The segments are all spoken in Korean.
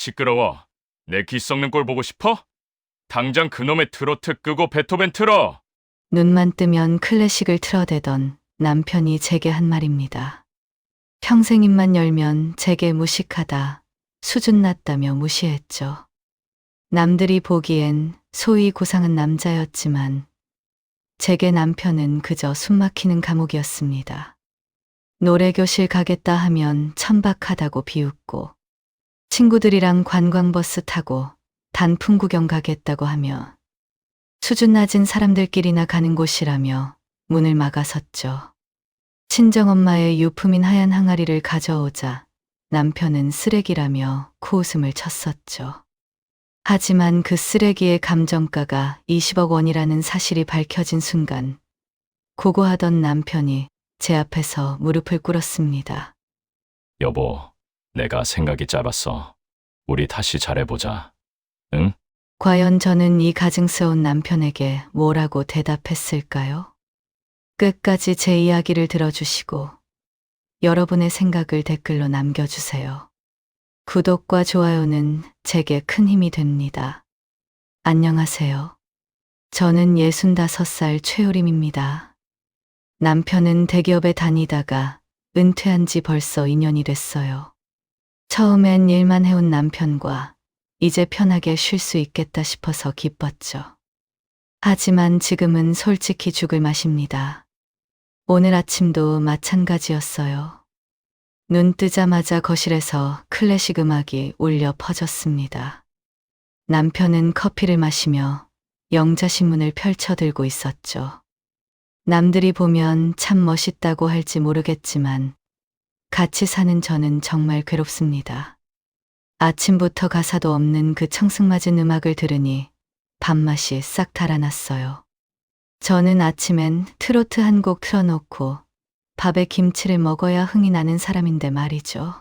시끄러워. 내 귀 썩는 꼴 보고 싶어? 당장 그놈의 트로트 끄고 베토벤 틀어. 눈만 뜨면 클래식을 틀어대던 남편이 제게 한 말입니다. 평생 입만 열면 제게 무식하다, 수준 낮다며 무시했죠. 남들이 보기엔 소위 고상한 남자였지만 제게 남편은 그저 숨막히는 감옥이었습니다. 노래교실 가겠다 하면 천박하다고 비웃고 친구들이랑 관광버스 타고 단풍 구경 가겠다고 하며 수준 낮은 사람들끼리나 가는 곳이라며 문을 막아섰죠. 친정엄마의 유품인 하얀 항아리를 가져오자 남편은 쓰레기라며 코웃음을 쳤었죠. 하지만 그 쓰레기의 감정가가 20억 원이라는 사실이 밝혀진 순간 고고하던 남편이 제 앞에서 무릎을 꿇었습니다. 여보, 내가 생각이 짧았어. 우리 다시 잘해보자. 응? 과연 저는 이 가증스러운 남편에게 뭐라고 대답했을까요? 끝까지 제 이야기를 들어주시고 여러분의 생각을 댓글로 남겨주세요. 구독과 좋아요는 제게 큰 힘이 됩니다. 안녕하세요. 저는 65살 최효림입니다. 남편은 대기업에 다니다가 은퇴한 지 벌써 2년이 됐어요. 처음엔 일만 해온 남편과 이제 편하게 쉴 수 있겠다 싶어서 기뻤죠. 하지만 지금은 솔직히 죽을 맛입니다. 오늘 아침도 마찬가지였어요. 눈 뜨자마자 거실에서 클래식 음악이 울려 퍼졌습니다. 남편은 커피를 마시며 영자신문을 펼쳐들고 있었죠. 남들이 보면 참 멋있다고 할지 모르겠지만 같이 사는 저는 정말 괴롭습니다. 아침부터 가사도 없는 그 청승맞은 음악을 들으니 밥맛이 싹 달아났어요. 저는 아침엔 트로트 한 곡 틀어놓고 밥에 김치를 먹어야 흥이 나는 사람인데 말이죠.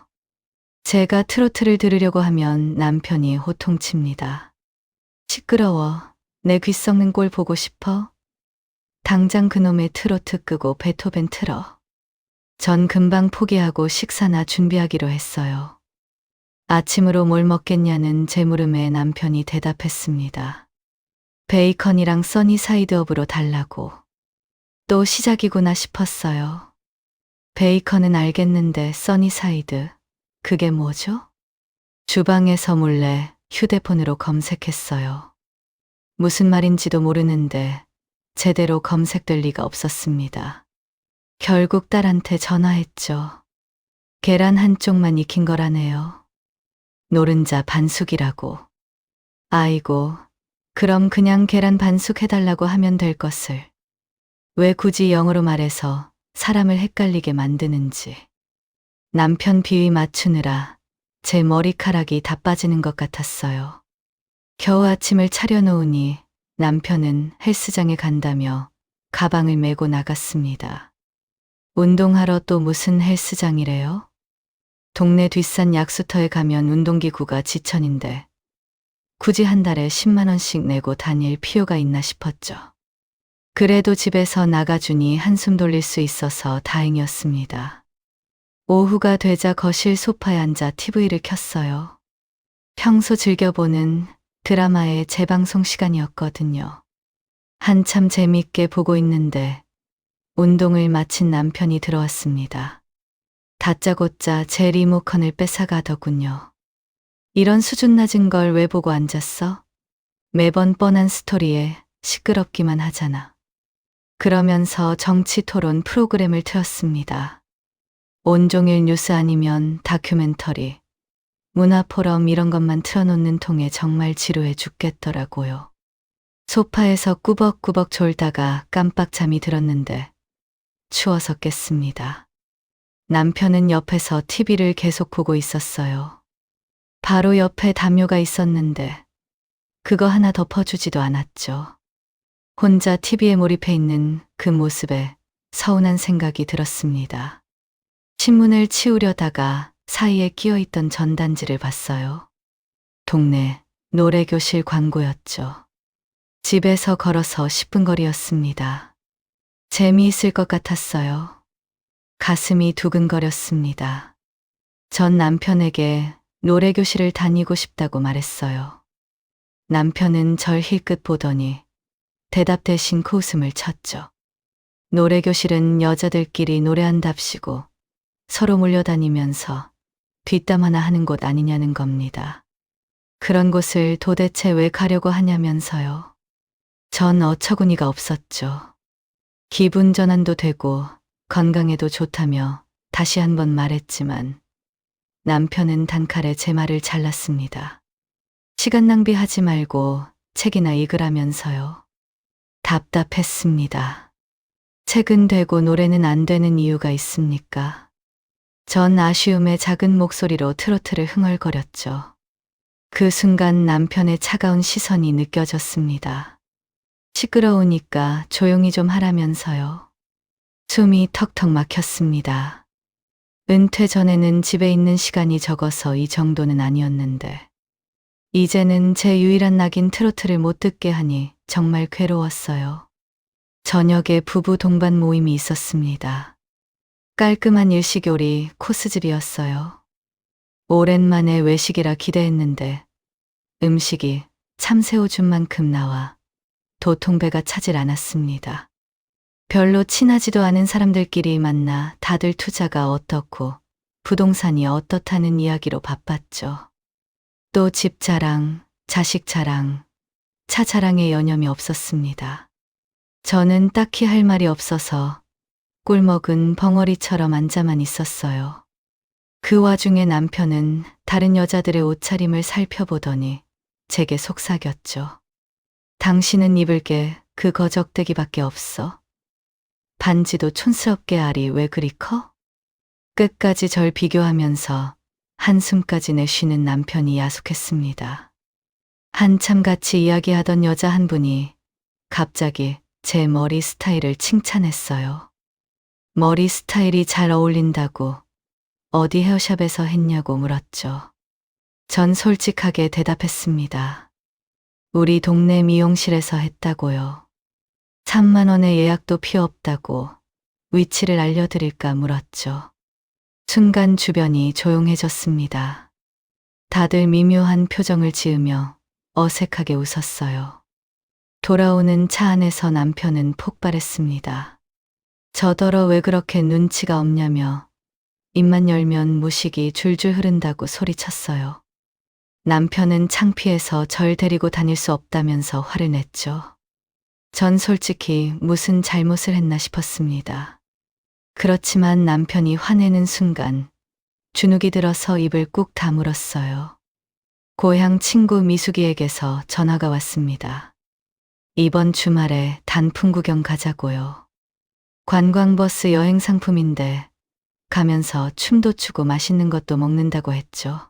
제가 트로트를 들으려고 하면 남편이 호통칩니다. 시끄러워. 내 귀 썩는 꼴 보고 싶어? 당장 그놈의 트로트 끄고 베토벤 틀어. 전 금방 포기하고 식사나 준비하기로 했어요. 아침으로 뭘 먹겠냐는 제 물음에 남편이 대답했습니다. 베이컨이랑 써니사이드업으로 달라고. 또 시작이구나 싶었어요. 베이컨은 알겠는데 써니사이드, 그게 뭐죠? 주방에서 몰래 휴대폰으로 검색했어요. 무슨 말인지도 모르는데 제대로 검색될 리가 없었습니다. 결국 딸한테 전화했죠. 계란 한쪽만 익힌 거라네요. 노른자 반숙이라고. 아이고, 그럼 그냥 계란 반숙 해달라고 하면 될 것을. 왜 굳이 영어로 말해서 사람을 헷갈리게 만드는지. 남편 비위 맞추느라 제 머리카락이 다 빠지는 것 같았어요. 겨우 아침을 차려놓으니 남편은 헬스장에 간다며 가방을 메고 나갔습니다. 운동하러 또 무슨 헬스장이래요? 동네 뒷산 약수터에 가면 운동기구가 지천인데 굳이 한 달에 10만 원씩 내고 다닐 필요가 있나 싶었죠. 그래도 집에서 나가주니 한숨 돌릴 수 있어서 다행이었습니다. 오후가 되자 거실 소파에 앉아 TV를 켰어요. 평소 즐겨보는 드라마의 재방송 시간이었거든요. 한참 재미있게 보고 있는데 운동을 마친 남편이 들어왔습니다. 다짜고짜 제 리모컨을 뺏어가더군요. 이런 수준 낮은 걸 왜 보고 앉았어? 매번 뻔한 스토리에 시끄럽기만 하잖아. 그러면서 정치 토론 프로그램을 틀었습니다. 온종일 뉴스 아니면 다큐멘터리, 문화포럼 이런 것만 틀어놓는 통에 정말 지루해 죽겠더라고요. 소파에서 꾸벅꾸벅 졸다가 깜빡 잠이 들었는데 추워서 깼습니다. 남편은 옆에서 TV를 계속 보고 있었어요. 바로 옆에 담요가 있었는데 그거 하나 덮어주지도 않았죠. 혼자 TV에 몰입해 있는 그 모습에 서운한 생각이 들었습니다. 신문을 치우려다가 사이에 끼어있던 전단지를 봤어요. 동네 노래교실 광고였죠. 집에서 걸어서 10분 거리였습니다. 재미있을 것 같았어요. 가슴이 두근거렸습니다. 전 남편에게 노래교실을 다니고 싶다고 말했어요. 남편은 절 힐끗 보더니 대답 대신 코웃음을 쳤죠. 노래교실은 여자들끼리 노래한답시고 서로 몰려다니면서 뒷담 하나 하는 곳 아니냐는 겁니다. 그런 곳을 도대체 왜 가려고 하냐면서요. 전 어처구니가 없었죠. 기분 전환도 되고 건강에도 좋다며 다시 한번 말했지만 남편은 단칼에 제 말을 잘랐습니다. 시간 낭비하지 말고 책이나 읽으라면서요. 답답했습니다. 책은 되고 노래는 안 되는 이유가 있습니까? 전 아쉬움에 작은 목소리로 트로트를 흥얼거렸죠. 그 순간 남편의 차가운 시선이 느껴졌습니다. 시끄러우니까 조용히 좀 하라면서요. 숨이 턱턱 막혔습니다. 은퇴 전에는 집에 있는 시간이 적어서 이 정도는 아니었는데 이제는 제 유일한 낙인 트로트를 못 듣게 하니 정말 괴로웠어요. 저녁에 부부 동반 모임이 있었습니다. 깔끔한 일식요리 코스집이었어요. 오랜만에 외식이라 기대했는데 음식이 참새우죽만큼 나와 도통배가 차질 않았습니다. 별로 친하지도 않은 사람들끼리 만나 다들 투자가 어떻고 부동산이 어떻다는 이야기로 바빴죠. 또 집 자랑, 자식 자랑, 차 자랑에 여념이 없었습니다. 저는 딱히 할 말이 없어서 꿀먹은 벙어리처럼 앉아만 있었어요. 그 와중에 남편은 다른 여자들의 옷차림을 살펴보더니 제게 속삭였죠. 당신은 입을 게 그 거적대기밖에 없어. 반지도 촌스럽게 알이 왜 그리 커? 끝까지 절 비교하면서 한숨까지 내쉬는 남편이 야속했습니다. 한참 같이 이야기하던 여자 한 분이 갑자기 제 머리 스타일을 칭찬했어요. 머리 스타일이 잘 어울린다고 어디 헤어샵에서 했냐고 물었죠. 전 솔직하게 대답했습니다. 우리 동네 미용실에서 했다고요. 3만 원의 예약도 필요 없다고 위치를 알려드릴까 물었죠. 순간 주변이 조용해졌습니다. 다들 미묘한 표정을 지으며 어색하게 웃었어요. 돌아오는 차 안에서 남편은 폭발했습니다. 저더러 왜 그렇게 눈치가 없냐며 입만 열면 무식이 줄줄 흐른다고 소리쳤어요. 남편은 창피해서 절 데리고 다닐 수 없다면서 화를 냈죠. 전 솔직히 무슨 잘못을 했나 싶었습니다. 그렇지만 남편이 화내는 순간 주눅이 들어서 입을 꾹 다물었어요. 고향 친구 미숙이에게서 전화가 왔습니다. 이번 주말에 단풍 구경 가자고요. 관광버스 여행 상품인데 가면서 춤도 추고 맛있는 것도 먹는다고 했죠.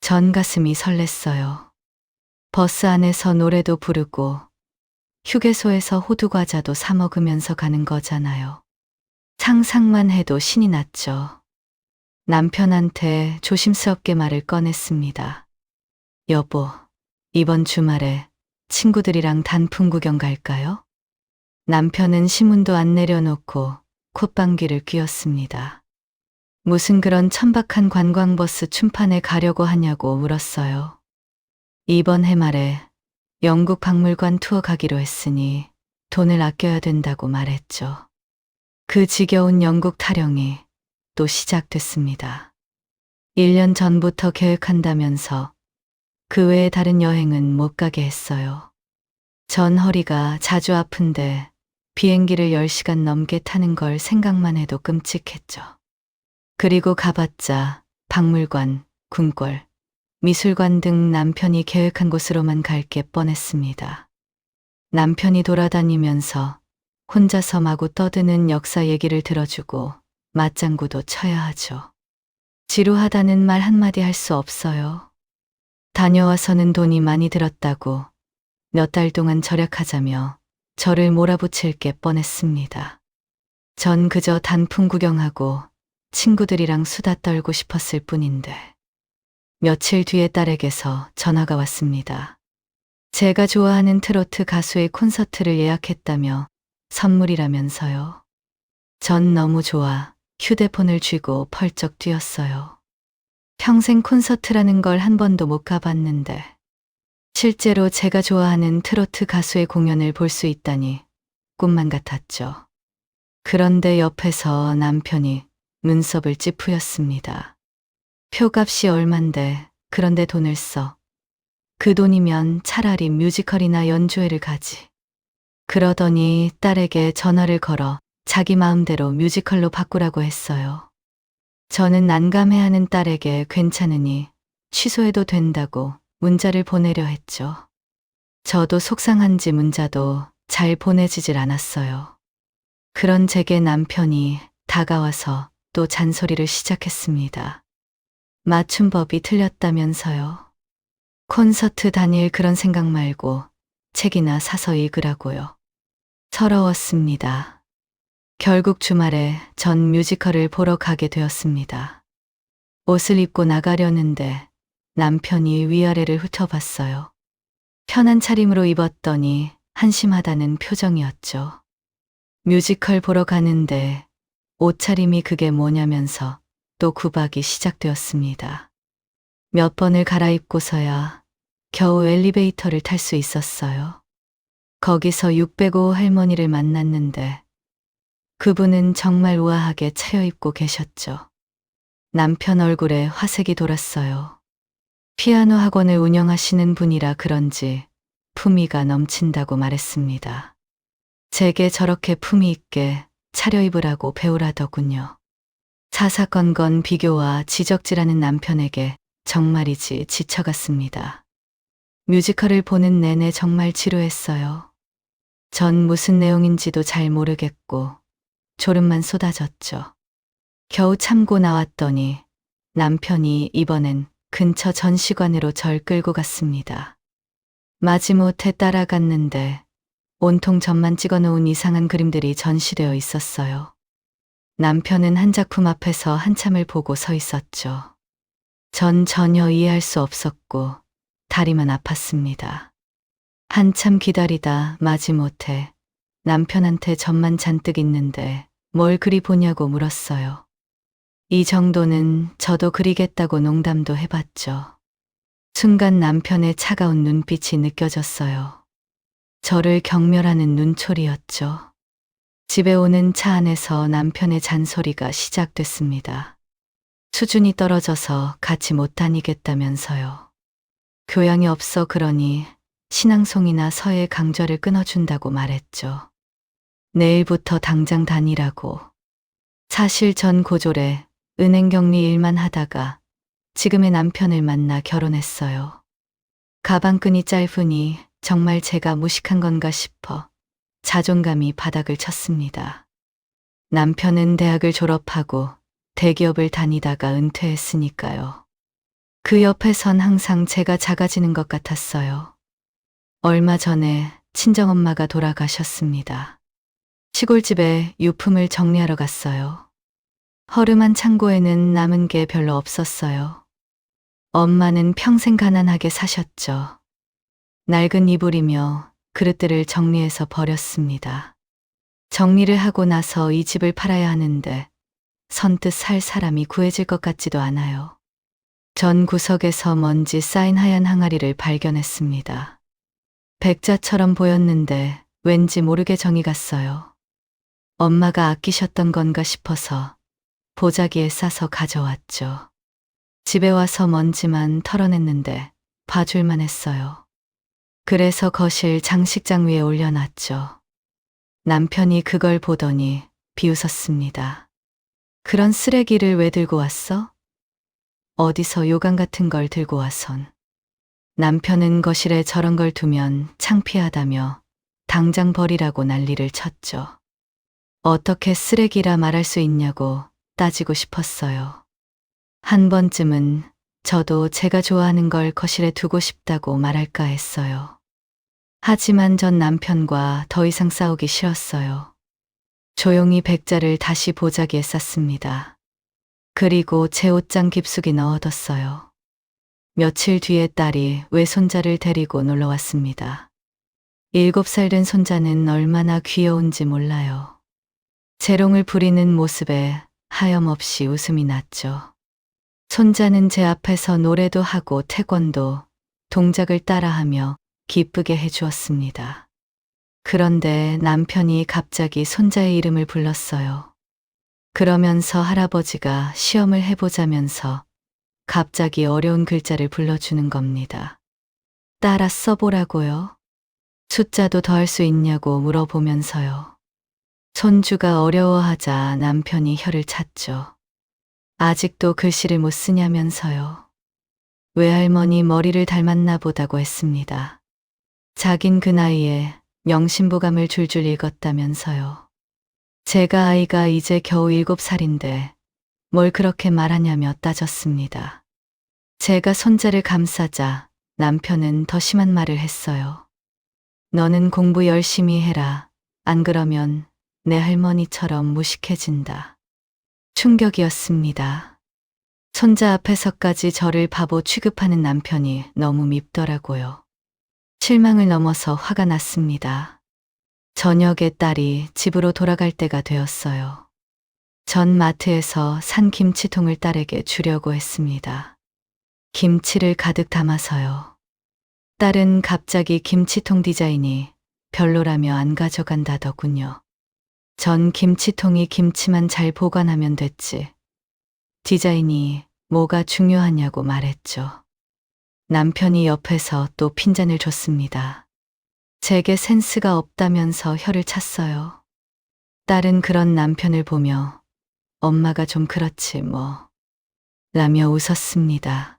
전 가슴이 설렜어요. 버스 안에서 노래도 부르고 휴게소에서 호두과자도 사 먹으면서 가는 거잖아요. 상상만 해도 신이 났죠. 남편한테 조심스럽게 말을 꺼냈습니다. 여보, 이번 주말에 친구들이랑 단풍 구경 갈까요? 남편은 신문도 안 내려놓고 콧방귀를 뀌었습니다. 무슨 그런 천박한 관광버스 춤판에 가려고 하냐고 물었어요. 이번 해말에 영국 박물관 투어 가기로 했으니 돈을 아껴야 된다고 말했죠. 그 지겨운 영국 타령이 또 시작됐습니다. 1년 전부터 계획한다면서 그 외에 다른 여행은 못 가게 했어요. 전 허리가 자주 아픈데 비행기를 10시간 넘게 타는 걸 생각만 해도 끔찍했죠. 그리고 가봤자 박물관, 궁궐, 미술관 등 남편이 계획한 곳으로만 갈 게 뻔했습니다. 남편이 돌아다니면서 혼자서 마구 떠드는 역사 얘기를 들어주고 맞장구도 쳐야 하죠. 지루하다는 말 한마디 할 수 없어요. 다녀와서는 돈이 많이 들었다고 몇 달 동안 절약하자며 저를 몰아붙일 게 뻔했습니다. 전 그저 단풍 구경하고 친구들이랑 수다 떨고 싶었을 뿐인데 며칠 뒤에 딸에게서 전화가 왔습니다. 제가 좋아하는 트로트 가수의 콘서트를 예약했다며 선물이라면서요. 전 너무 좋아 휴대폰을 쥐고 펄쩍 뛰었어요. 평생 콘서트라는 걸 한 번도 못 가봤는데 실제로 제가 좋아하는 트로트 가수의 공연을 볼 수 있다니 꿈만 같았죠. 그런데 옆에서 남편이 눈썹을 찌푸렸습니다. 표값이 얼만데 그런데 돈을 써. 그 돈이면 차라리 뮤지컬이나 연주회를 가지. 그러더니 딸에게 전화를 걸어 자기 마음대로 뮤지컬로 바꾸라고 했어요. 저는 난감해하는 딸에게 괜찮으니 취소해도 된다고 문자를 보내려 했죠. 저도 속상한지 문자도 잘 보내지질 않았어요. 그런 제게 남편이 다가와서 또 잔소리를 시작했습니다. 맞춤법이 틀렸다면서요. 콘서트 다닐 그런 생각 말고 책이나 사서 읽으라고요. 서러웠습니다. 결국 주말에 전 뮤지컬을 보러 가게 되었습니다. 옷을 입고 나가려는데 남편이 위아래를 훑어봤어요. 편한 차림으로 입었더니 한심하다는 표정이었죠. 뮤지컬 보러 가는데 옷차림이 그게 뭐냐면서 또 구박이 시작되었습니다. 몇 번을 갈아입고서야 겨우 엘리베이터를 탈 수 있었어요. 거기서 605 할머니를 만났는데 그분은 정말 우아하게 차려입고 계셨죠. 남편 얼굴에 화색이 돌았어요. 피아노 학원을 운영하시는 분이라 그런지 품위가 넘친다고 말했습니다. 제게 저렇게 품위 있게 차려입으라고 배우라더군요. 사사건건 비교와 지적질하는 남편에게 정말이지 지쳐갔습니다. 뮤지컬을 보는 내내 정말 지루했어요. 전 무슨 내용인지도 잘 모르겠고 졸음만 쏟아졌죠. 겨우 참고 나왔더니 남편이 이번엔 근처 전시관으로 절 끌고 갔습니다. 마지못해 따라갔는데 온통 점만 찍어놓은 이상한 그림들이 전시되어 있었어요. 남편은 한 작품 앞에서 한참을 보고 서 있었죠. 전 전혀 이해할 수 없었고 다리만 아팠습니다. 한참 기다리다 마지못해 남편한테 점만 잔뜩 있는데 뭘 그리 보냐고 물었어요. 이 정도는 저도 그리겠다고 농담도 해봤죠. 순간 남편의 차가운 눈빛이 느껴졌어요. 저를 경멸하는 눈초리였죠. 집에 오는 차 안에서 남편의 잔소리가 시작됐습니다. 수준이 떨어져서 같이 못 다니겠다면서요. 교양이 없어 그러니 신앙송이나 서예 강좌를 끊어준다고 말했죠. 내일부터 당장 다니라고. 사실 전 고졸에 은행 격리 일만 하다가 지금의 남편을 만나 결혼했어요. 가방끈이 짧으니 정말 제가 무식한 건가 싶어 자존감이 바닥을 쳤습니다. 남편은 대학을 졸업하고 대기업을 다니다가 은퇴했으니까요. 그 옆에선 항상 제가 작아지는 것 같았어요. 얼마 전에 친정엄마가 돌아가셨습니다. 시골집에 유품을 정리하러 갔어요. 허름한 창고에는 남은 게 별로 없었어요. 엄마는 평생 가난하게 사셨죠. 낡은 이불이며 그릇들을 정리해서 버렸습니다. 정리를 하고 나서 이 집을 팔아야 하는데 선뜻 살 사람이 구해질 것 같지도 않아요. 전 구석에서 먼지 쌓인 하얀 항아리를 발견했습니다. 백자처럼 보였는데 왠지 모르게 정이 갔어요. 엄마가 아끼셨던 건가 싶어서 보자기에 싸서 가져왔죠. 집에 와서 먼지만 털어냈는데 봐줄만 했어요. 그래서 거실 장식장 위에 올려놨죠. 남편이 그걸 보더니 비웃었습니다. 그런 쓰레기를 왜 들고 왔어? 어디서 요강 같은 걸 들고 와선. 남편은 거실에 저런 걸 두면 창피하다며 당장 버리라고 난리를 쳤죠. 어떻게 쓰레기라 말할 수 있냐고 따지고 싶었어요. 한 번쯤은 저도 제가 좋아하는 걸 거실에 두고 싶다고 말할까 했어요. 하지만 전 남편과 더 이상 싸우기 싫었어요. 조용히 백자를 다시 보자기에 쌌습니다. 그리고 제 옷장 깊숙이 넣어뒀어요. 며칠 뒤에 딸이 외손자를 데리고 놀러 왔습니다. 7살 된 손자는 얼마나 귀여운지 몰라요. 재롱을 부리는 모습에 하염없이 웃음이 났죠. 손자는 제 앞에서 노래도 하고 태권도, 동작을 따라하며 기쁘게 해주었습니다. 그런데 남편이 갑자기 손자의 이름을 불렀어요. 그러면서 할아버지가 시험을 해보자면서 갑자기 어려운 글자를 불러주는 겁니다. 따라 써보라고요. 숫자도 더 할 수 있냐고 물어보면서요. 손주가 어려워하자 남편이 혀를 찼죠. 아직도 글씨를 못 쓰냐면서요. 외할머니 머리를 닮았나 보다고 했습니다. 자긴 그 나이에 명심보감을 줄줄 읽었다면서요. 제가 아이가 이제 겨우 7살인데 뭘 그렇게 말하냐며 따졌습니다. 제가 손자를 감싸자 남편은 더 심한 말을 했어요. 너는 공부 열심히 해라. 안 그러면 내 할머니처럼 무식해진다. 충격이었습니다. 손자 앞에서까지 저를 바보 취급하는 남편이 너무 밉더라고요. 실망을 넘어서 화가 났습니다. 저녁에 딸이 집으로 돌아갈 때가 되었어요. 전 마트에서 산 김치통을 딸에게 주려고 했습니다. 김치를 가득 담아서요. 딸은 갑자기 김치통 디자인이 별로라며 안 가져간다더군요. 전 김치통이 김치만 잘 보관하면 됐지. 디자인이 뭐가 중요하냐고 말했죠. 남편이 옆에서 또 핀잔을 줬습니다. 제게 센스가 없다면서 혀를 찼어요. 딸은 그런 남편을 보며 엄마가 좀 그렇지 뭐 라며 웃었습니다.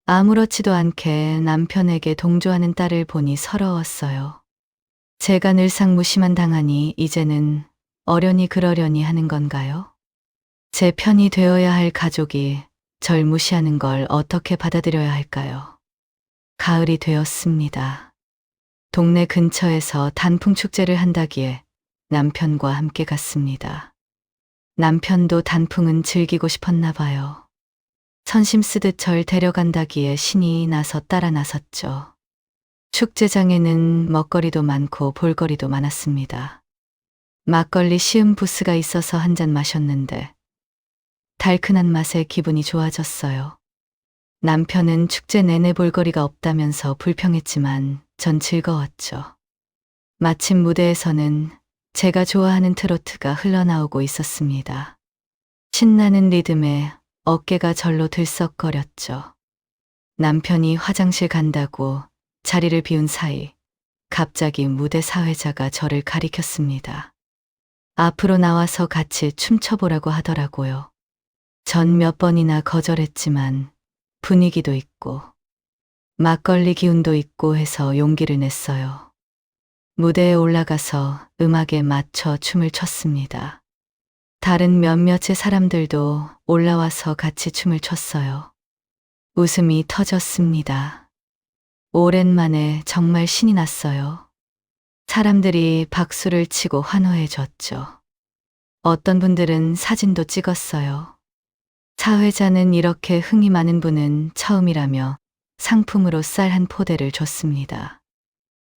아무렇지도 않게 남편에게 동조하는 딸을 보니 서러웠어요. 제가 늘상 무시만 당하니 이제는 어련히 그러려니 하는 건가요? 제 편이 되어야 할 가족이 절 무시하는 걸 어떻게 받아들여야 할까요? 가을이 되었습니다. 동네 근처에서 단풍 축제를 한다기에 남편과 함께 갔습니다. 남편도 단풍은 즐기고 싶었나 봐요. 선심 쓰듯 절 데려간다기에 신이 나서 따라 나섰죠. 축제장에는 먹거리도 많고 볼거리도 많았습니다. 막걸리 시음 부스가 있어서 한 잔 마셨는데 달큰한 맛에 기분이 좋아졌어요. 남편은 축제 내내 볼거리가 없다면서 불평했지만 전 즐거웠죠. 마침 무대에서는 제가 좋아하는 트로트가 흘러나오고 있었습니다. 신나는 리듬에 어깨가 절로 들썩거렸죠. 남편이 화장실 간다고 자리를 비운 사이 갑자기 무대 사회자가 저를 가리켰습니다. 앞으로 나와서 같이 춤춰보라고 하더라고요. 전 몇 번이나 거절했지만 분위기도 있고 막걸리 기운도 있고 해서 용기를 냈어요. 무대에 올라가서 음악에 맞춰 춤을 췄습니다. 다른 몇몇의 사람들도 올라와서 같이 춤을 췄어요. 웃음이 터졌습니다. 오랜만에 정말 신이 났어요. 사람들이 박수를 치고 환호해 줬죠. 어떤 분들은 사진도 찍었어요. 사회자는 이렇게 흥이 많은 분은 처음이라며 상품으로 쌀 한 포대를 줬습니다.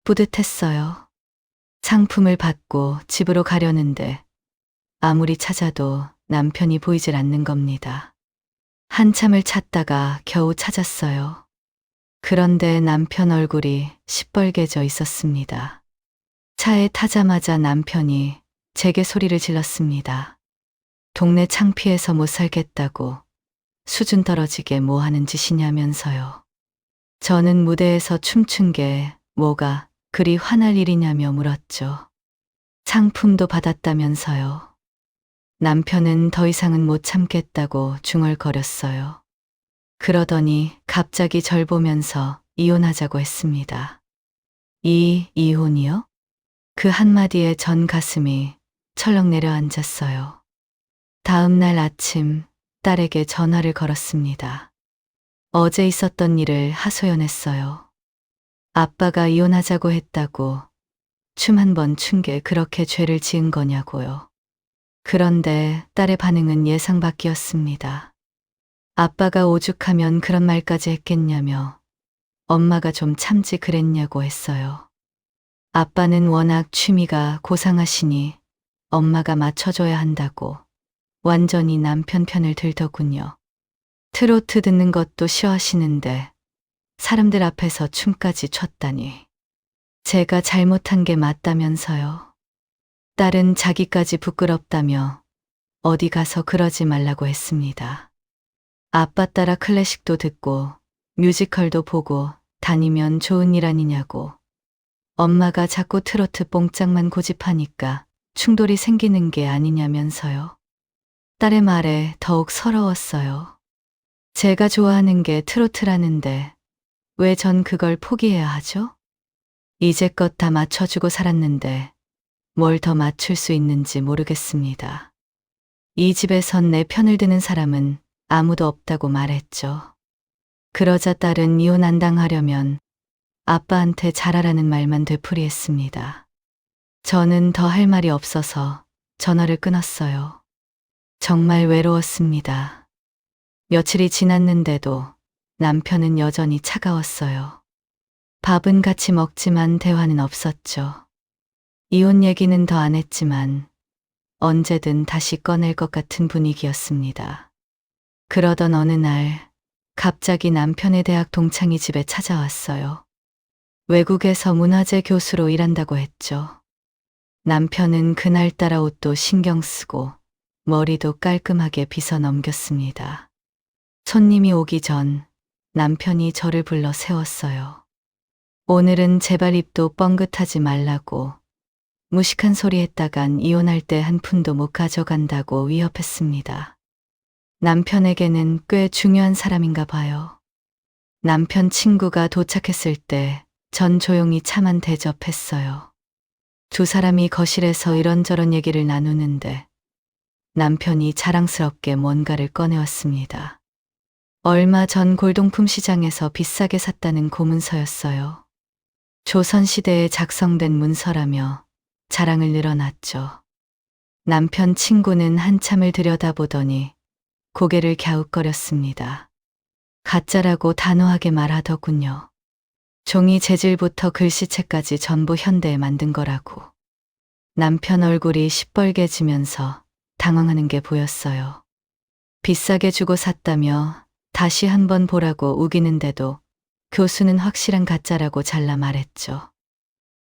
뿌듯했어요. 상품을 받고 집으로 가려는데 아무리 찾아도 남편이 보이질 않는 겁니다. 한참을 찾다가 겨우 찾았어요. 그런데 남편 얼굴이 시뻘개져 있었습니다. 차에 타자마자 남편이 제게 소리를 질렀습니다. 동네 창피해서 못 살겠다고 수준 떨어지게 뭐 하는 짓이냐면서요. 저는 무대에서 춤춘 게 뭐가 그리 화날 일이냐며 물었죠. 상품도 받았다면서요. 남편은 더 이상은 못 참겠다고 중얼거렸어요. 그러더니 갑자기 절 보면서 이혼하자고 했습니다. 이혼이요? 그 한마디에 전 가슴이 철렁 내려앉았어요. 다음 날 아침 딸에게 전화를 걸었습니다. 어제 있었던 일을 하소연했어요. 아빠가 이혼하자고 했다고 춤 한 번 춘 게 그렇게 죄를 지은 거냐고요. 그런데 딸의 반응은 예상 밖이었습니다. 아빠가 오죽하면 그런 말까지 했겠냐며 엄마가 좀 참지 그랬냐고 했어요. 아빠는 워낙 취미가 고상하시니 엄마가 맞춰줘야 한다고 완전히 남편 편을 들더군요. 트로트 듣는 것도 싫어하시는데 사람들 앞에서 춤까지 췄다니. 제가 잘못한 게 맞다면서요. 딸은 자기까지 부끄럽다며 어디 가서 그러지 말라고 했습니다. 아빠 따라 클래식도 듣고 뮤지컬도 보고 다니면 좋은 일 아니냐고. 엄마가 자꾸 트로트 뽕짝만 고집하니까 충돌이 생기는 게 아니냐면서요. 딸의 말에 더욱 서러웠어요. 제가 좋아하는 게 트로트라는데 왜 전 그걸 포기해야 하죠? 이제껏 다 맞춰주고 살았는데 뭘 더 맞출 수 있는지 모르겠습니다. 이 집에선 내 편을 드는 사람은 아무도 없다고 말했죠. 그러자 딸은 이혼 안 당하려면 아빠한테 잘하라는 말만 되풀이했습니다. 저는 더 할 말이 없어서 전화를 끊었어요. 정말 외로웠습니다. 며칠이 지났는데도 남편은 여전히 차가웠어요. 밥은 같이 먹지만 대화는 없었죠. 이혼 얘기는 더 안 했지만 언제든 다시 꺼낼 것 같은 분위기였습니다. 그러던 어느 날 갑자기 남편의 대학 동창이 집에 찾아왔어요. 외국에서 문화재 교수로 일한다고 했죠. 남편은 그날따라 옷도 신경 쓰고 머리도 깔끔하게 빗어 넘겼습니다. 손님이 오기 전 남편이 저를 불러 세웠어요. 오늘은 제발 입도 뻥긋하지 말라고, 무식한 소리 했다간 이혼할 때 한 푼도 못 가져간다고 위협했습니다. 남편에게는 꽤 중요한 사람인가 봐요. 남편 친구가 도착했을 때 전 조용히 차만 대접했어요. 두 사람이 거실에서 이런저런 얘기를 나누는데 남편이 자랑스럽게 뭔가를 꺼내왔습니다. 얼마 전 골동품 시장에서 비싸게 샀다는 고문서였어요. 조선시대에 작성된 문서라며 자랑을 늘어놨죠. 남편 친구는 한참을 들여다보더니 고개를 갸웃거렸습니다. 가짜라고 단호하게 말하더군요. 종이 재질부터 글씨체까지 전부 현대에 만든 거라고. 남편 얼굴이 시뻘개지면서 당황하는 게 보였어요. 비싸게 주고 샀다며 다시 한번 보라고 우기는데도 교수는 확실한 가짜라고 잘라 말했죠.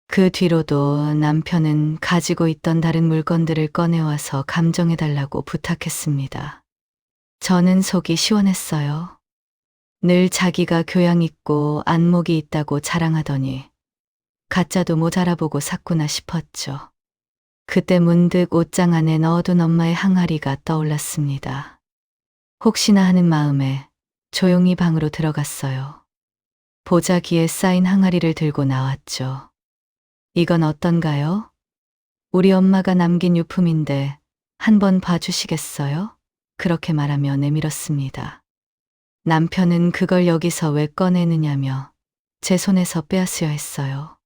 그 뒤로도 남편은 가지고 있던 다른 물건들을 꺼내와서 감정해달라고 부탁했습니다. 저는 속이 시원했어요. 늘 자기가 교양 있고 안목이 있다고 자랑하더니 가짜도 모자라보고 샀구나 싶었죠. 그때 문득 옷장 안에 넣어둔 엄마의 항아리가 떠올랐습니다. 혹시나 하는 마음에 조용히 방으로 들어갔어요. 보자기에 쌓인 항아리를 들고 나왔죠. 이건 어떤가요? 우리 엄마가 남긴 유품인데 한번 봐주시겠어요? 그렇게 말하며 내밀었습니다. 남편은 그걸 여기서 왜 꺼내느냐며 제 손에서 빼앗으려 했어요.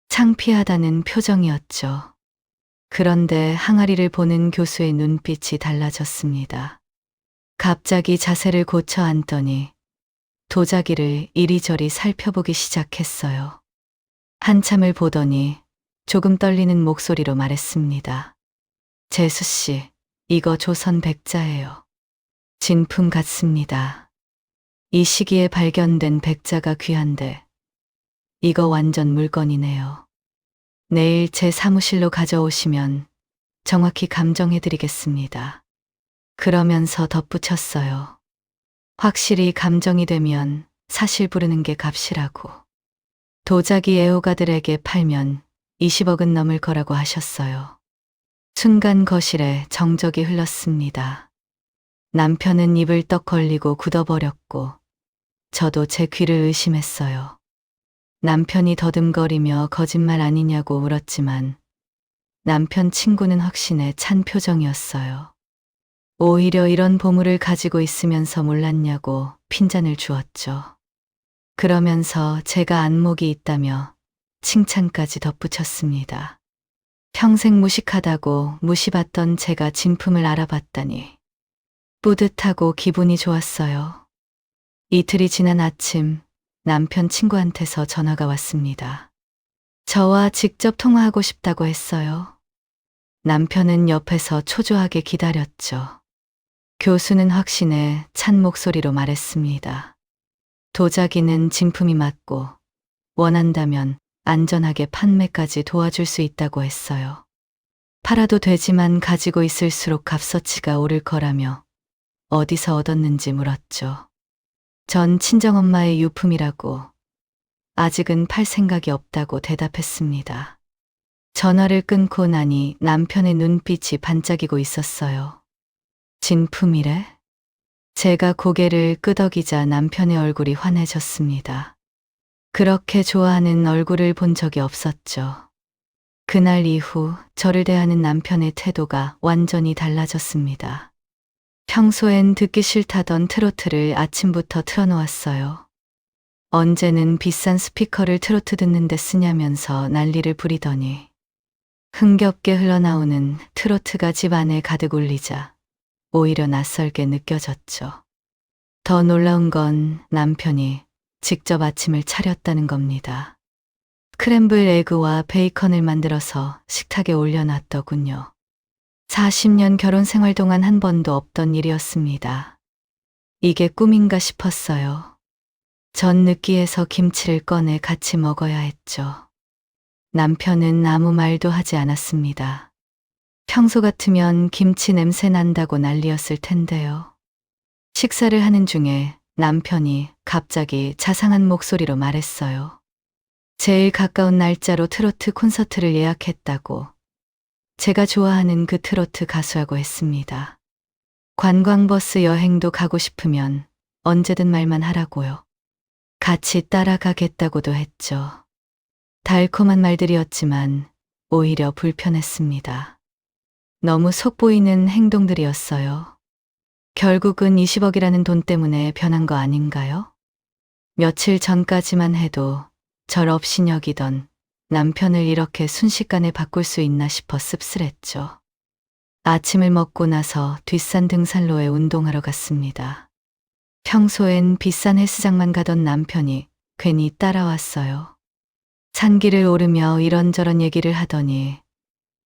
창피하다는 표정이었죠. 그런데 항아리를 보는 교수의 눈빛이 달라졌습니다. 갑자기 자세를 고쳐 앉더니 도자기를 이리저리 살펴보기 시작했어요. 한참을 보더니 조금 떨리는 목소리로 말했습니다. 재수 씨, 이거 조선 백자예요. 진품 같습니다. 이 시기에 발견된 백자가 귀한데 이거 완전 물건이네요. 내일 제 사무실로 가져오시면 정확히 감정해드리겠습니다. 그러면서 덧붙였어요. 확실히 감정이 되면 사실 부르는 게 값이라고. 도자기 애호가들에게 팔면 20억은 넘을 거라고 하셨어요. 순간 거실에 정적이 흘렀습니다. 남편은 입을 떡 벌리고 굳어버렸고 저도 제 귀를 의심했어요. 남편이 더듬거리며 거짓말 아니냐고 물었지만 남편 친구는 확신에 찬 표정이었어요. 오히려 이런 보물을 가지고 있으면서 몰랐냐고 핀잔을 주었죠. 그러면서 제가 안목이 있다며 칭찬까지 덧붙였습니다. 평생 무식하다고 무시받던 제가 진품을 알아봤다니 뿌듯하고 기분이 좋았어요. 이틀이 지난 아침 남편 친구한테서 전화가 왔습니다. 저와 직접 통화하고 싶다고 했어요. 남편은 옆에서 초조하게 기다렸죠. 교수는 확신에 찬 목소리로 말했습니다. 도자기는 진품이 맞고 원한다면 안전하게 판매까지 도와줄 수 있다고 했어요. 팔아도 되지만 가지고 있을수록 값어치가 오를 거라며 어디서 얻었는지 물었죠. 전 친정엄마의 유품이라고 아직은 팔 생각이 없다고 대답했습니다. 전화를 끊고 나니 남편의 눈빛이 반짝이고 있었어요. 진품이래? 제가 고개를 끄덕이자 남편의 얼굴이 환해졌습니다. 그렇게 좋아하는 얼굴을 본 적이 없었죠. 그날 이후 저를 대하는 남편의 태도가 완전히 달라졌습니다. 평소엔 듣기 싫다던 트로트를 아침부터 틀어놓았어요. 언제는 비싼 스피커를 트로트 듣는데 쓰냐면서 난리를 부리더니 흥겹게 흘러나오는 트로트가 집안에 가득 울리자 오히려 낯설게 느껴졌죠. 더 놀라운 건 남편이 직접 아침을 차렸다는 겁니다. 크램블 에그와 베이컨을 만들어서 식탁에 올려놨더군요. 40년 결혼 생활 동안 한 번도 없던 일이었습니다. 이게 꿈인가 싶었어요. 전 느끼해서 김치를 꺼내 같이 먹어야 했죠. 남편은 아무 말도 하지 않았습니다. 평소 같으면 김치 냄새 난다고 난리였을 텐데요. 식사를 하는 중에 남편이 갑자기 자상한 목소리로 말했어요. 제일 가까운 날짜로 트로트 콘서트를 예약했다고. 제가 좋아하는 그 트로트 가수하고 했습니다. 관광버스 여행도 가고 싶으면 언제든 말만 하라고요. 같이 따라가겠다고도 했죠. 달콤한 말들이었지만 오히려 불편했습니다. 너무 속보이는 행동들이었어요. 결국은 20억이라는 돈 때문에 변한 거 아닌가요? 며칠 전까지만 해도 절 없이 여기던 남편을 이렇게 순식간에 바꿀 수 있나 싶어 씁쓸했죠. 아침을 먹고 나서 뒷산 등산로에 운동하러 갔습니다. 평소엔 비싼 헬스장만 가던 남편이 괜히 따라왔어요. 산길을 오르며 이런저런 얘기를 하더니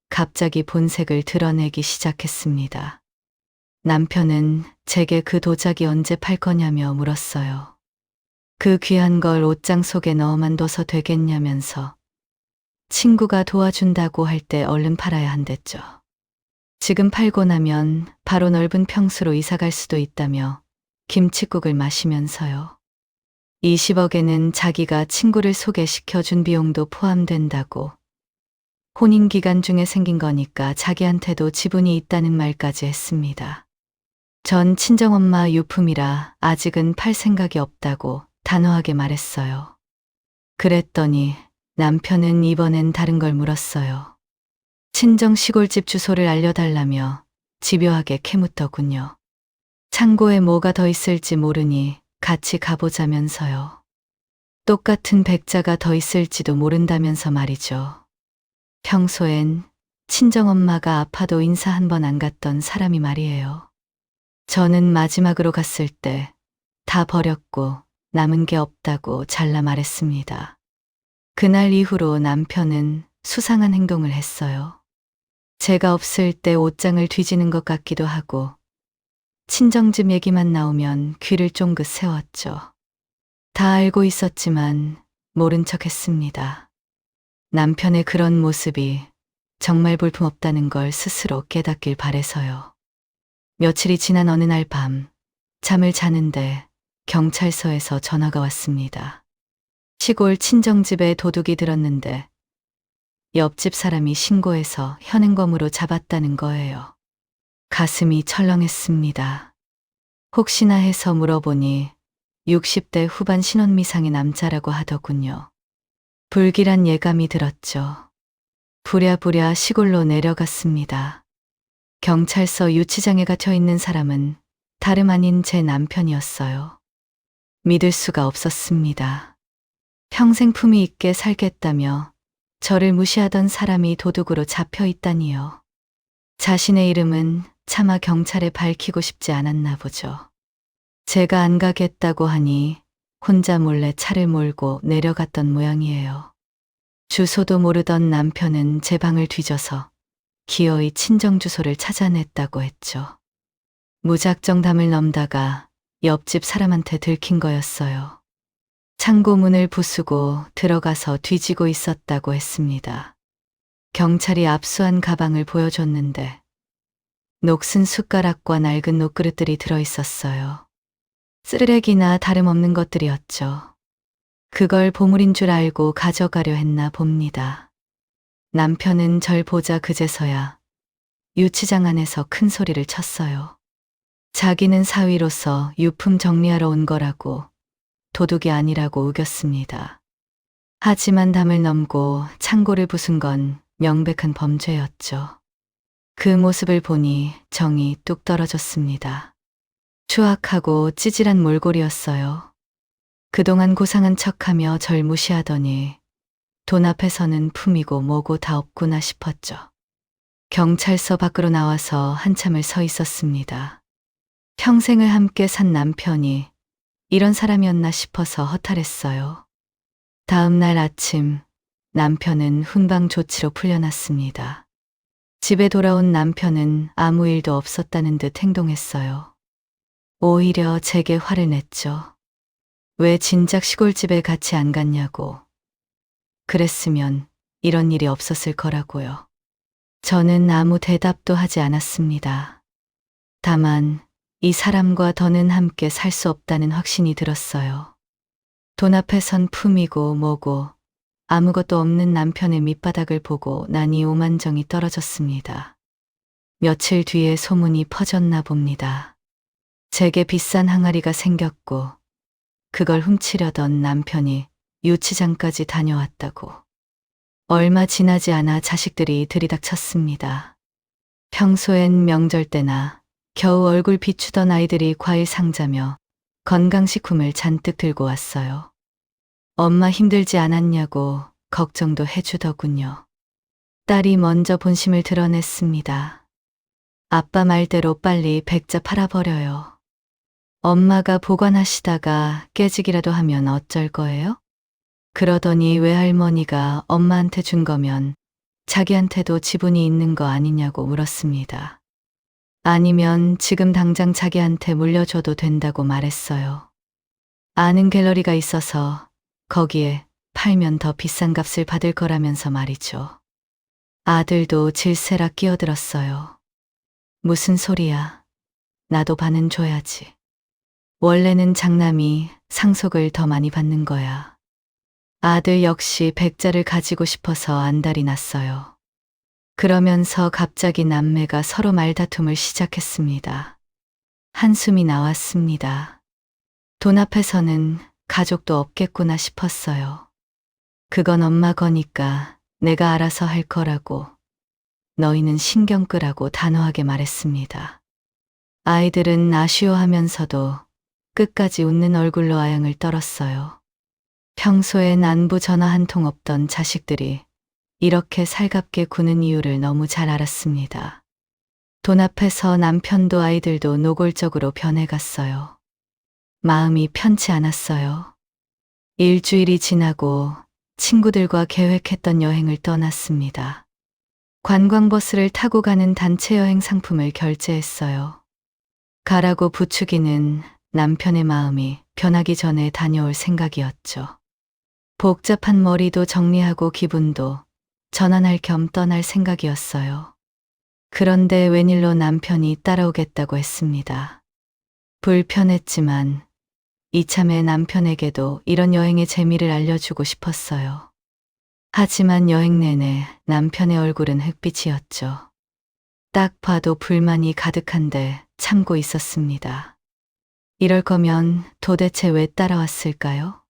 갑자기 본색을 드러내기 시작했습니다. 남편은 제게 그 도자기 언제 팔 거냐며 물었어요. 그 귀한 걸 옷장 속에 넣어만 둬서 되겠냐면서 친구가 도와준다고 할 때 얼른 팔아야 한댔죠. 지금 팔고 나면 바로 넓은 평수로 이사 갈 수도 있다며 김칫국을 마시면서요. 20억에는 자기가 친구를 소개시켜 준 비용도 포함된다고. 혼인 기간 중에 생긴 거니까 자기한테도 지분이 있다는 말까지 했습니다. 전 친정엄마 유품이라 아직은 팔 생각이 없다고 단호하게 말했어요. 그랬더니 남편은 이번엔 다른 걸 물었어요. 친정 시골집 주소를 알려달라며 집요하게 캐묻더군요. 창고에 뭐가 더 있을지 모르니 같이 가보자면서요. 똑같은 백자가 더 있을지도 모른다면서 말이죠. 평소엔 친정엄마가 아파도 인사 한 번 안 갔던 사람이 말이에요. 저는 마지막으로 갔을 때 다 버렸고 남은 게 없다고 잘라 말했습니다. 그날 이후로 남편은 수상한 행동을 했어요. 제가 없을 때 옷장을 뒤지는 것 같기도 하고 친정집 얘기만 나오면 귀를 쫑긋 세웠죠. 다 알고 있었지만 모른 척 했습니다. 남편의 그런 모습이 정말 볼품없다는 걸 스스로 깨닫길 바래서요. 며칠이 지난 어느 날 밤 잠을 자는데 경찰서에서 전화가 왔습니다. 시골 친정집에 도둑이 들었는데 옆집 사람이 신고해서 현행범으로 잡았다는 거예요. 가슴이 철렁했습니다. 혹시나 해서 물어보니 60대 후반 신혼미상의 남자라고 하더군요. 불길한 예감이 들었죠. 부랴부랴 시골로 내려갔습니다. 경찰서 유치장에 갇혀 있는 사람은 다름 아닌 제 남편이었어요. 믿을 수가 없었습니다. 평생 품위 있게 살겠다며 저를 무시하던 사람이 도둑으로 잡혀 있다니요. 자신의 이름은 차마 경찰에 밝히고 싶지 않았나 보죠. 제가 안 가겠다고 하니 혼자 몰래 차를 몰고 내려갔던 모양이에요. 주소도 모르던 남편은 제 방을 뒤져서 기어이 친정 주소를 찾아냈다고 했죠. 무작정 담을 넘다가 옆집 사람한테 들킨 거였어요. 창고 문을 부수고 들어가서 뒤지고 있었다고 했습니다. 경찰이 압수한 가방을 보여줬는데 녹슨 숟가락과 낡은 녹그릇들이 들어있었어요. 쓰레기나 다름없는 것들이었죠. 그걸 보물인 줄 알고 가져가려 했나 봅니다. 남편은 절 보자 그제서야 유치장 안에서 큰 소리를 쳤어요. 자기는 사위로서 유품 정리하러 온 거라고 도둑이 아니라고 우겼습니다. 하지만 담을 넘고 창고를 부순 건 명백한 범죄였죠. 그 모습을 보니 정이 뚝 떨어졌습니다. 추악하고 찌질한 몰골이었어요. 그동안 고상한 척하며 절 무시하더니 돈 앞에서는 품이고 뭐고 다 없구나 싶었죠. 경찰서 밖으로 나와서 한참을 서 있었습니다. 평생을 함께 산 남편이 이런 사람이었나 싶어서 허탈했어요. 다음 날 아침 남편은 훈방 조치로 풀려났습니다. 집에 돌아온 남편은 아무 일도 없었다는 듯 행동했어요. 오히려 제게 화를 냈죠. 왜 진작 시골집에 같이 안 갔냐고. 그랬으면 이런 일이 없었을 거라고요. 저는 아무 대답도 하지 않았습니다. 다만 이 사람과 더는 함께 살 수 없다는 확신이 들었어요. 돈 앞에선 품이고 뭐고 아무것도 없는 남편의 밑바닥을 보고 나니 오만정이 떨어졌습니다. 며칠 뒤에 소문이 퍼졌나 봅니다. 제게 비싼 항아리가 생겼고 그걸 훔치려던 남편이 유치장까지 다녀왔다고. 얼마 지나지 않아 자식들이 들이닥쳤습니다. 평소엔 명절 때나 겨우 얼굴 비추던 아이들이 과일 상자며 건강식품을 잔뜩 들고 왔어요. 엄마 힘들지 않았냐고 걱정도 해주더군요. 딸이 먼저 본심을 드러냈습니다. 아빠 말대로 빨리 백자 팔아버려요. 엄마가 보관하시다가 깨지기라도 하면 어쩔 거예요? 그러더니 외할머니가 엄마한테 준 거면 자기한테도 지분이 있는 거 아니냐고 물었습니다. 아니면 지금 당장 자기한테 물려줘도 된다고 말했어요. 아는 갤러리가 있어서 거기에 팔면 더 비싼 값을 받을 거라면서 말이죠. 아들도 질세라 끼어들었어요. 무슨 소리야. 나도 반은 줘야지. 원래는 장남이 상속을 더 많이 받는 거야. 아들 역시 백자를 가지고 싶어서 안달이 났어요. 그러면서 갑자기 남매가 서로 말다툼을 시작했습니다. 한숨이 나왔습니다. 돈 앞에서는 가족도 없겠구나 싶었어요. 그건 엄마 거니까 내가 알아서 할 거라고. 너희는 신경 끄라고 단호하게 말했습니다. 아이들은 아쉬워하면서도 끝까지 웃는 얼굴로 아양을 떨었어요. 평소엔 안부 전화 한 통 없던 자식들이 이렇게 살갑게 구는 이유를 너무 잘 알았습니다. 돈 앞에서 남편도 아이들도 노골적으로 변해갔어요. 마음이 편치 않았어요. 일주일이 지나고 친구들과 계획했던 여행을 떠났습니다. 관광버스를 타고 가는 단체 여행 상품을 결제했어요. 가라고 부추기는 남편의 마음이 변하기 전에 다녀올 생각이었죠. 복잡한 머리도 정리하고 기분도 전환할 겸 떠날 생각이었어요. 그런데 웬일로 남편이 따라오겠다고 했습니다. 불편했지만 이참에 남편에게도 이런 여행의 재미를 알려주고 싶었어요. 하지만 여행 내내 남편의 얼굴은 흑빛이었죠. 딱 봐도 불만이 가득한데 참고 있었습니다. 이럴 거면 도대체 왜 따라왔을까요?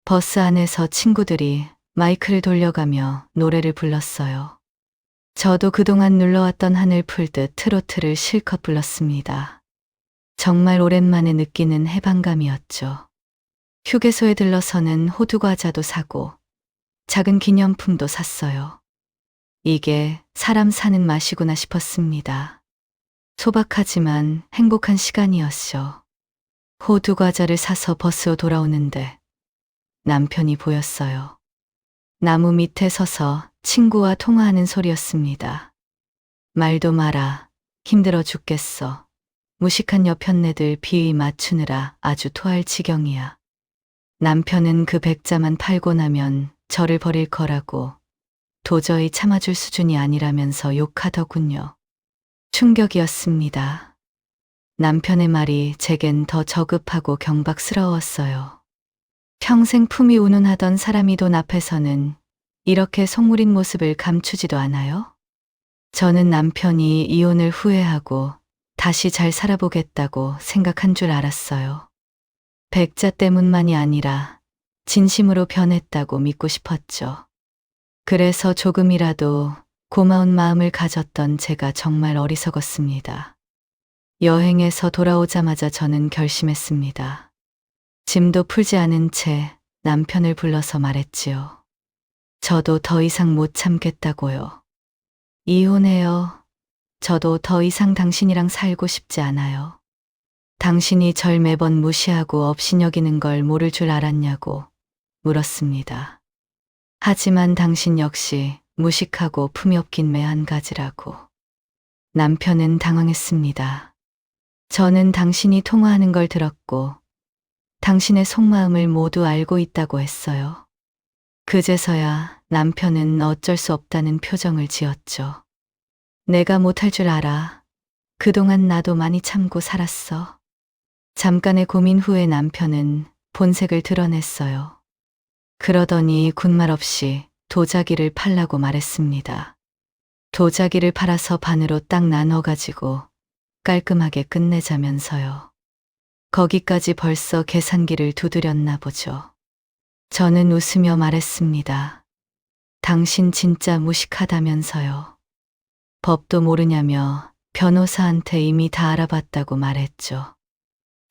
버스 안에서 친구들이 마이크를 돌려가며 노래를 불렀어요. 저도 그동안 눌러왔던 한을 풀듯 트로트를 실컷 불렀습니다. 정말 오랜만에 느끼는 해방감이었죠. 휴게소에 들러서는 호두과자도 사고 작은 기념품도 샀어요. 이게 사람 사는 맛이구나 싶었습니다. 소박하지만 행복한 시간이었죠. 호두과자를 사서 버스로 돌아오는데 남편이 보였어요. 나무 밑에 서서 친구와 통화하는 소리였습니다. 말도 마라. 힘들어 죽겠어. 무식한 여편네들 비위 맞추느라 아주 토할 지경이야. 남편은 그 백자만 팔고 나면 저를 버릴 거라고 도저히 참아줄 수준이 아니라면서 욕하더군요. 충격이었습니다. 남편의 말이 제겐 더 저급하고 경박스러웠어요. 평생 품위 운운하던 사람이 돈 앞에서는 이렇게 속물인 모습을 감추지도 않아요? 저는 남편이 이혼을 후회하고 다시 잘 살아보겠다고 생각한 줄 알았어요. 백자 때문만이 아니라 진심으로 변했다고 믿고 싶었죠. 그래서 조금이라도 고마운 마음을 가졌던 제가 정말 어리석었습니다. 여행에서 돌아오자마자 저는 결심했습니다. 짐도 풀지 않은 채 남편을 불러서 말했지요. 저도 더 이상 못 참겠다고요. 이혼해요. 저도 더 이상 당신이랑 살고 싶지 않아요. 당신이 절 매번 무시하고 업신여기는 걸 모를 줄 알았냐고 물었습니다. 하지만 당신 역시 무식하고 품이 없긴 매한가지라고. 남편은 당황했습니다. 저는 당신이 통화하는 걸 들었고 당신의 속마음을 모두 알고 있다고 했어요. 그제서야 남편은 어쩔 수 없다는 표정을 지었죠. 내가 못할 줄 알아. 그동안 나도 많이 참고 살았어. 잠깐의 고민 후에 남편은 본색을 드러냈어요. 그러더니 군말 없이 도자기를 팔라고 말했습니다. 도자기를 팔아서 반으로 딱 나눠가지고 깔끔하게 끝내자면서요. 거기까지 벌써 계산기를 두드렸나 보죠. 저는 웃으며 말했습니다. 당신 진짜 무식하다면서요. 법도 모르냐며 변호사한테 이미 다 알아봤다고 말했죠.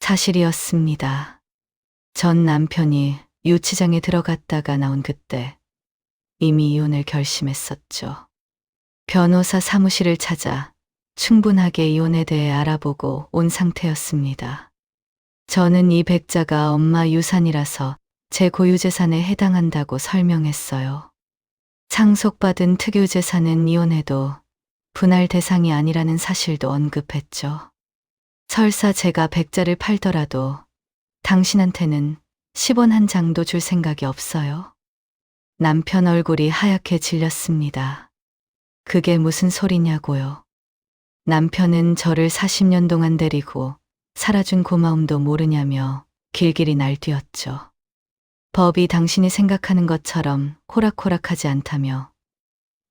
사실이었습니다. 전 남편이 유치장에 들어갔다가 나온 그때 이미 이혼을 결심했었죠. 변호사 사무실을 찾아 충분하게 이혼에 대해 알아보고 온 상태였습니다. 저는 이 백자가 엄마 유산이라서 제 고유재산에 해당한다고 설명했어요. 상속받은 특유재산은 이혼해도 분할 대상이 아니라는 사실도 언급했죠. 설사 제가 백자를 팔더라도 당신한테는 10원 한 장도 줄 생각이 없어요. 남편 얼굴이 하얗게 질렸습니다. 그게 무슨 소리냐고요. 남편은 저를 40년 동안 데리고 살아준 고마움도 모르냐며 길길이 날뛰었죠. 법이 당신이 생각하는 것처럼 호락호락하지 않다며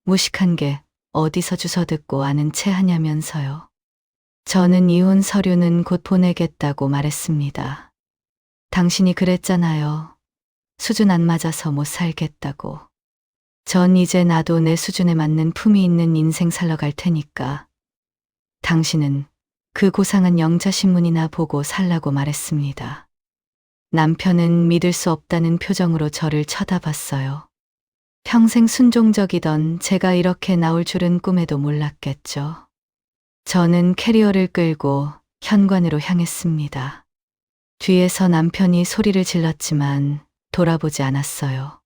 무식한 게 어디서 주워 듣고 아는 체 하냐면서요. 저는 이혼 서류는 곧 보내겠다고 말했습니다. 당신이 그랬잖아요. 수준 안 맞아서 못 살겠다고. 전 이제 나도 내 수준에 맞는 품위 있는 인생 살러 갈 테니까 당신은 그 고상한 영자신문이나 보고 살라고 말했습니다. 남편은 믿을 수 없다는 표정으로 저를 쳐다봤어요. 평생 순종적이던 제가 이렇게 나올 줄은 꿈에도 몰랐겠죠. 저는 캐리어를 끌고 현관으로 향했습니다. 뒤에서 남편이 소리를 질렀지만 돌아보지 않았어요.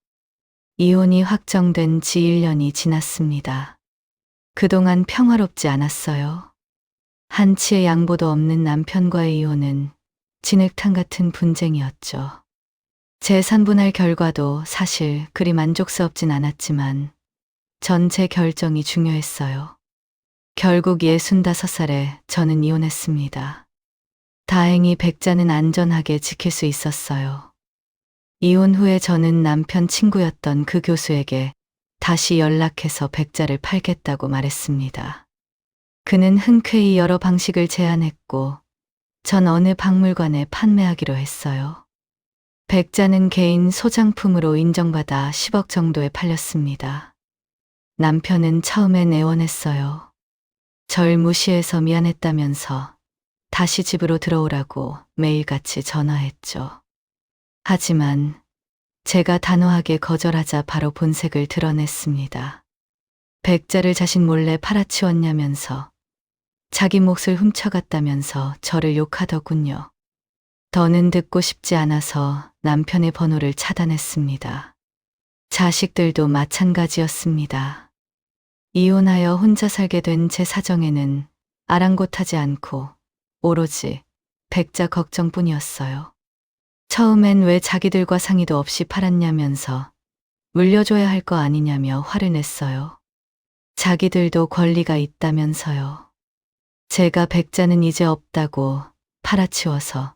이혼이 확정된 지 1년이 지났습니다. 그동안 평화롭지 않았어요. 한치의 양보도 없는 남편과의 이혼은 진흙탕 같은 분쟁이었죠. 재산 분할 결과도 사실 그리 만족스럽진 않았지만 전 제 결정이 중요했어요. 결국 65살에 저는 이혼했습니다. 다행히 백자는 안전하게 지킬 수 있었어요. 이혼 후에 저는 남편 친구였던 그 교수에게 다시 연락해서 백자를 팔겠다고 말했습니다. 그는 흔쾌히 여러 방식을 제안했고 전 어느 박물관에 판매하기로 했어요. 백자는 개인 소장품으로 인정받아 10억 정도에 팔렸습니다. 남편은 처음엔 애원했어요. 절 무시해서 미안했다면서 다시 집으로 들어오라고 매일같이 전화했죠. 하지만 제가 단호하게 거절하자 바로 본색을 드러냈습니다. 백자를 자신 몰래 팔아치웠냐면서 자기 몫을 훔쳐갔다면서 저를 욕하더군요. 더는 듣고 싶지 않아서 남편의 번호를 차단했습니다. 자식들도 마찬가지였습니다. 이혼하여 혼자 살게 된 제 사정에는 아랑곳하지 않고 오로지 백자 걱정뿐이었어요. 처음엔 왜 자기들과 상의도 없이 팔았냐면서 물려줘야 할 거 아니냐며 화를 냈어요. 자기들도 권리가 있다면서요. 제가 백자는 이제 없다고 팔아치워서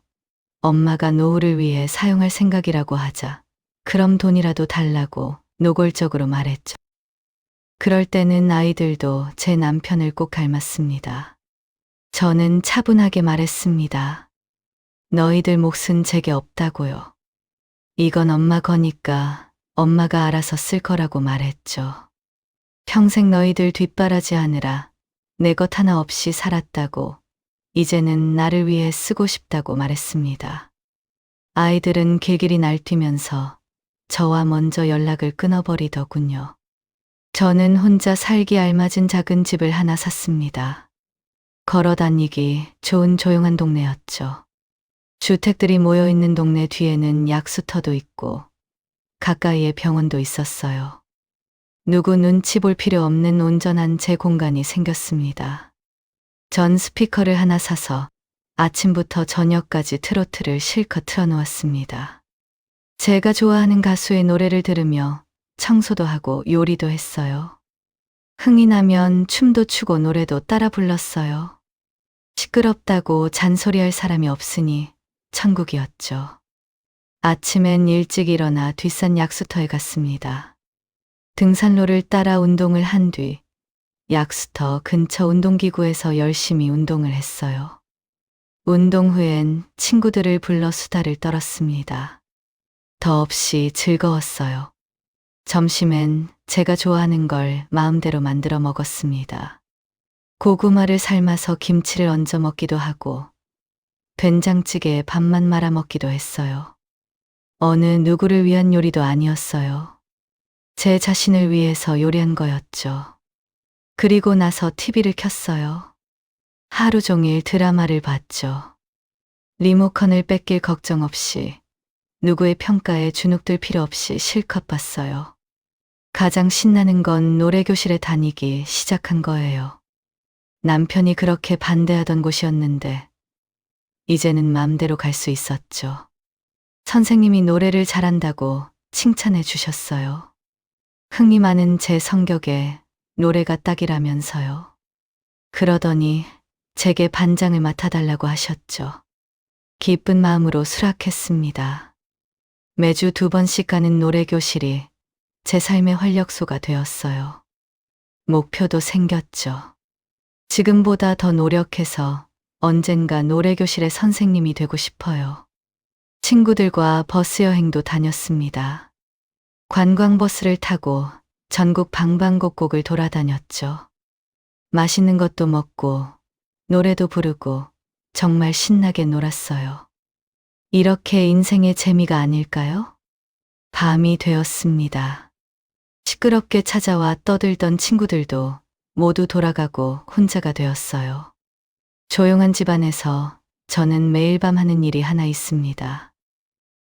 엄마가 노후를 위해 사용할 생각이라고 하자 그럼 돈이라도 달라고 노골적으로 말했죠. 그럴 때는 아이들도 제 남편을 꼭 닮았습니다. 저는 차분하게 말했습니다. 너희들 몫은 제게 없다고요. 이건 엄마 거니까 엄마가 알아서 쓸 거라고 말했죠. 평생 너희들 뒷바라지 하느라 내 것 하나 없이 살았다고 이제는 나를 위해 쓰고 싶다고 말했습니다. 아이들은 길길이 날뛰면서 저와 먼저 연락을 끊어버리더군요. 저는 혼자 살기 알맞은 작은 집을 하나 샀습니다. 걸어 다니기 좋은 조용한 동네였죠. 주택들이 모여 있는 동네 뒤에는 약수터도 있고 가까이에 병원도 있었어요. 누구 눈치 볼 필요 없는 온전한 제 공간이 생겼습니다. 전 스피커를 하나 사서 아침부터 저녁까지 트로트를 실컷 틀어놓았습니다. 제가 좋아하는 가수의 노래를 들으며 청소도 하고 요리도 했어요. 흥이 나면 춤도 추고 노래도 따라 불렀어요. 시끄럽다고 잔소리할 사람이 없으니 천국이었죠. 아침엔 일찍 일어나 뒷산 약수터에 갔습니다. 등산로를 따라 운동을 한 뒤 약수터 근처 운동기구에서 열심히 운동을 했어요. 운동 후엔 친구들을 불러 수다를 떨었습니다. 더없이 즐거웠어요. 점심엔 제가 좋아하는 걸 마음대로 만들어 먹었습니다. 고구마를 삶아서 김치를 얹어 먹기도 하고 된장찌개에 밥만 말아 먹기도 했어요. 어느 누구를 위한 요리도 아니었어요. 제 자신을 위해서 요리한 거였죠. 그리고 나서 TV를 켰어요. 하루 종일 드라마를 봤죠. 리모컨을 뺏길 걱정 없이 누구의 평가에 주눅들 필요 없이 실컷 봤어요. 가장 신나는 건 노래교실에 다니기 시작한 거예요. 남편이 그렇게 반대하던 곳이었는데 이제는 마음대로 갈 수 있었죠. 선생님이 노래를 잘한다고 칭찬해 주셨어요. 흥이 많은 제 성격에 노래가 딱이라면서요. 그러더니 제게 반장을 맡아달라고 하셨죠. 기쁜 마음으로 수락했습니다. 매주 2번씩 가는 노래교실이 제 삶의 활력소가 되었어요. 목표도 생겼죠. 지금보다 더 노력해서 언젠가 노래교실의 선생님이 되고 싶어요. 친구들과 버스 여행도 다녔습니다. 관광버스를 타고 전국 방방곡곡을 돌아다녔죠. 맛있는 것도 먹고 노래도 부르고 정말 신나게 놀았어요. 이렇게 인생의 재미가 아닐까요? 밤이 되었습니다. 시끄럽게 찾아와 떠들던 친구들도 모두 돌아가고 혼자가 되었어요. 조용한 집안에서 저는 매일 밤 하는 일이 하나 있습니다.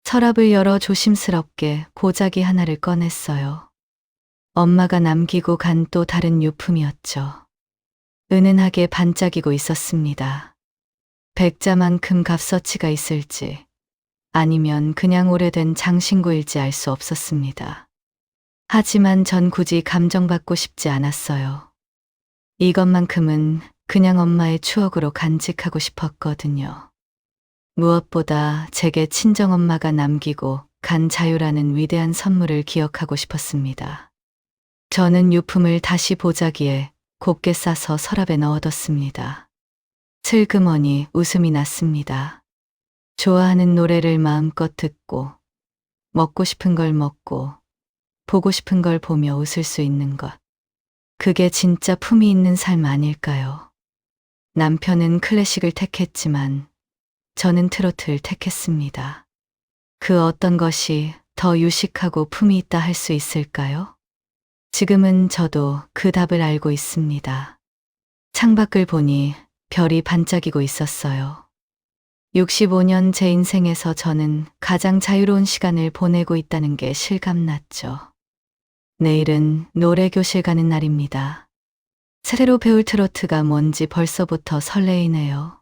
서랍을 열어 조심스럽게 보자기 하나를 꺼냈어요. 엄마가 남기고 간 또 다른 유품이었죠. 은은하게 반짝이고 있었습니다. 백자만큼 값어치가 있을지 아니면 그냥 오래된 장신구일지 알 수 없었습니다. 하지만 전 굳이 감정받고 싶지 않았어요. 이것만큼은 그냥 엄마의 추억으로 간직하고 싶었거든요. 무엇보다 제게 친정엄마가 남기고 간 자유라는 위대한 선물을 기억하고 싶었습니다. 저는 유품을 다시 보자기에 곱게 싸서 서랍에 넣어뒀습니다. 슬그머니 웃음이 났습니다. 좋아하는 노래를 마음껏 듣고 먹고 싶은 걸 먹고 보고 싶은 걸 보며 웃을 수 있는 것. 그게 진짜 품위 있는 삶 아닐까요? 남편은 클래식을 택했지만 저는 트로트를 택했습니다. 그 어떤 것이 더 유식하고 품위 있다 할 수 있을까요? 지금은 저도 그 답을 알고 있습니다. 창밖을 보니 별이 반짝이고 있었어요. 65년 제 인생에서 저는 가장 자유로운 시간을 보내고 있다는 게 실감났죠. 내일은 노래교실 가는 날입니다. 새로 배울 트로트가 뭔지 벌써부터 설레이네요.